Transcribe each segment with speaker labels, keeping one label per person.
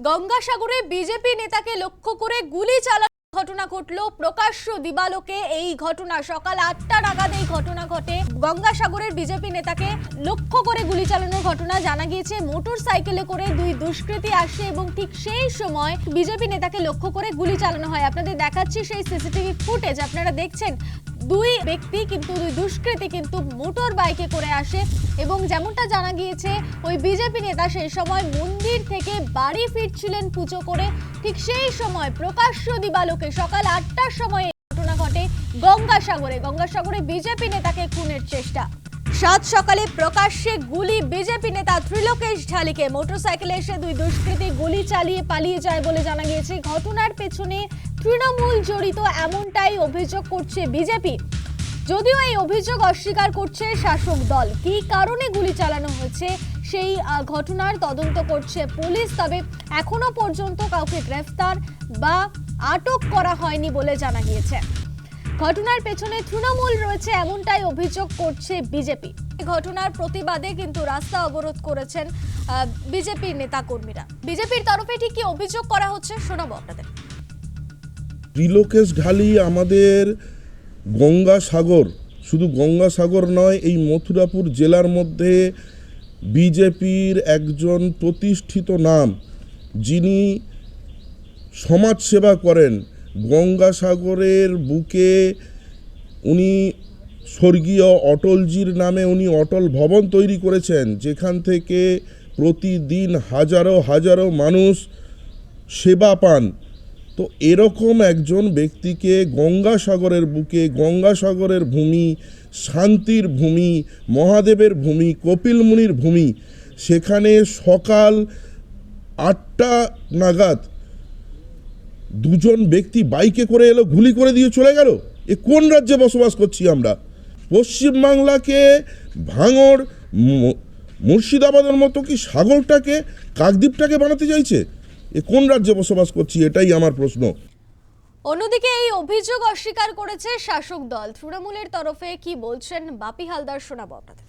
Speaker 1: গঙ্গাসাগরে BJP নেতাকে লক্ষ্য করে গুলি চালানোর ঘটনা ঘটলো। প্রকাশ্য দিবালোকে এই ঘটনা, সকাল 8টা নাগাদ এই ঘটনা ঘটে। গঙ্গাসাগরের বিজেপি নেতাকে লক্ষ্য করে গুলি চালানোর ঘটনা। জানা গিয়েছে মোটর সাইকেলে করে দুই দুষ্কৃতী আসে এবং ঠিক সেই সময় বিজেপি নেতাকে লক্ষ্য করে গুলি চালানো হয়। আপনাদের দেখাচ্ছি সেই সিসিটিভি ফুটেজ, আপনারা দেখছেন দুই ব্যক্তি কিন্তু দুই দুষ্কৃতী কিন্তু মোটর বাইকে করে আসে এবং যেমনটা জানা গিয়েছে ওই বিজেপি নেতা সেই সময় মন্দির থেকে বাড়ি ফিরছিলেন পুজো করে। ঠিক সেই সময় প্রকাশ্য দিবালোকে সকাল 8টার সময় ঘটনা ঘটে গঙ্গাসাগরে বিজেপি নেতাকে খুনের চেষ্টা। সাত সকালে প্রকাশ্যে গুলি বিজেপি নেতা ত্রিলোকেশ ঢালিকে। মোটরসাইকেলে এসে দুই দুষ্কৃতী গুলি চালিয়ে পালিয়ে যায় বলে জানা গিয়েছে। ঘটনার পেছনে তৃণমূল জড়িত এমনটাই অভিযোগ করছে বিজেপি, যদিও এই অভিযোগ অস্বীকার করছে শাসক দল। কী কারণে গুলি চালানো হয়েছে সেই ঘটনার তদন্ত করছে পুলিশ, তবে এখনো পর্যন্ত কাউকে গ্রেফতার বা আটক করা হয়নি বলে জানা গিয়েছে। ঘটনার পেছনে তৃণমূল রয়েছে এমনটাই অভিযোগ করছে বিজেপি। ঘটনার প্রতিবাদে কিন্তু রাস্তা অবরোধ করেছেন বিজেপির নেতাকর্মীরা। বিজেপির তরফে ঠিক কি অভিযোগ করা হচ্ছে শোনাবো আপনাদের।
Speaker 2: ত্রিলোকেশ ঢালি আমাদের গঙ্গাসাগর, শুধু গঙ্গাসাগর নয়, এই মথুরাপুর জেলার মধ্যে বিজেপির একজন প্রতিষ্ঠিত নাম, যিনি সমাজসেবা করেন। গঙ্গাসাগরের বুকে উনি স্বর্গীয় অটলজির নামে উনি অটল ভবন তৈরি করেছেন, যেখান থেকে প্রতিদিন হাজারো হাজারো মানুষ সেবা পান। তো এরকম একজন ব্যক্তিকে গঙ্গাসাগরের বুকে, গঙ্গাসাগরের ভূমি, শান্তির ভূমি, মহাদেবের ভূমি, কপিল মুনির ভূমি, সেখানে সকাল 8টা নাগাদ দুজন ব্যক্তি বাইকে করে এলো, গুলি করে দিয়ে চলে গেল। এ কোন রাজ্যে বসবাস করছি আমরা? পশ্চিমবাংলাকে ভাঙড়, মুর্শিদাবাদের মতো কি সাগরটাকে, কাকদ্বীপটাকে বানাতে চাইছে? এ কোন রাজ্যে বসবাস করছি, এটাই আমার প্রশ্ন।
Speaker 1: অন্যদিকে এই অভিযোগ অস্বীকার করেছে শাসক দল। তৃণমূলের তরফে কি বলছেন বাপি হালদার শোনাবো আপনাদের।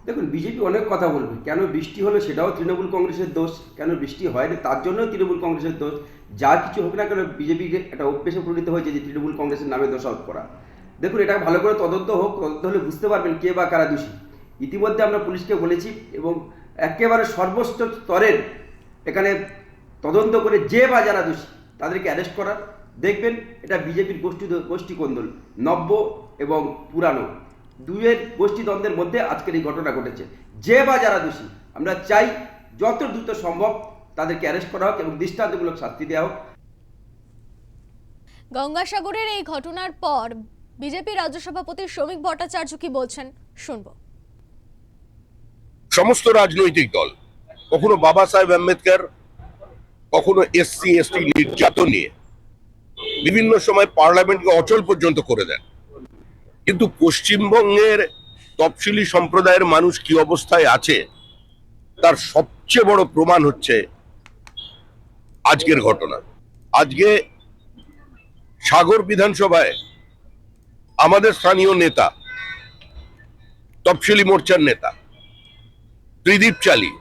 Speaker 3: দেখুন, বিজেপি অনেক কথা বলবে, কেন বৃষ্টি হলো সেটাও তৃণমূল কংগ্রেসের দোষ, কেন বৃষ্টি হয়নি তার জন্য তৃণমূল কংগ্রেসের দোষ। যা কিছু হোক না কেন, বিজেপিকে একটা অভ্যেসে পরিণত হয়েছে যে তৃণমূল কংগ্রেসের নামে দোষারোপ করা। দেখুন, এটা ভালো করে তদন্ত হোক, তদন্ত হলে বুঝতে পারবেন কে বা কারা দোষী। ইতিমধ্যে আমরা পুলিশকে বলেছি এবং একেবারে সর্বোচ্চ স্তরের এখানে তদন্ত করে যে বা যারা দোষী তাদেরকে অ্যারেস্ট করার। দেখবেন এটা বিজেপির গোষ্ঠী কোন্দল, নব্য এবং পুরানো দুয়ের গোষ্ঠীদ্বন্দ্বের মধ্যে আজকের এই ঘটনা ঘটেছে। যে বা যারা দোষী আমরা চাই যত দ্রুত সম্ভব তাদেরকে অ্যারেস্ট করা হোক এবং দৃষ্টান্তমূলক শাস্তি দেওয়া হোক।
Speaker 1: গঙ্গাসাগরের এই ঘটনার পর বিজেপি রাজ্য সভাপতি শ্রমিক ভট্টাচার্য কি বলছেন শুনবো।
Speaker 4: সমস্ত রাজনৈতিক দল কখনো বাবা সাহেব আম্বেদকর, কখনো এসসি এসটি নির্যাতন নিয়ে বিভিন্ন সময় পার্লামেন্টকে অচল পর্যন্ত করে দেন, কিন্তু পশ্চিমবঙ্গের তফসিলি সম্প্রদায়ের মানুষ কি অবস্থায় আছে তার সবচেয়ে বড় প্রমাণ হচ্ছে আজকের ঘটনা। আজকে সাগর বিধানসভায় আমাদের স্থানীয় নেতা, তফসিলি মোর্চার নেতা ত্রিদীপ চালি,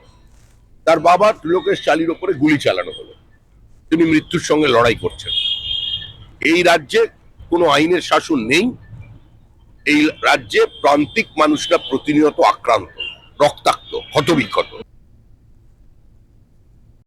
Speaker 4: তার বাবা ত্রিলোকেশ চালির উপরে গুলি চালানো হলো। তিনি মৃত্যুর সঙ্গে লড়াই করছেন। এই রাজ্যে কোনো আইনের শাসন নেই। এই রাজ্যে প্রান্তিক মানুষরা প্রতিনিয়ত আক্রান্ত, রক্তাক্ত, ক্ষতবিক্ষত।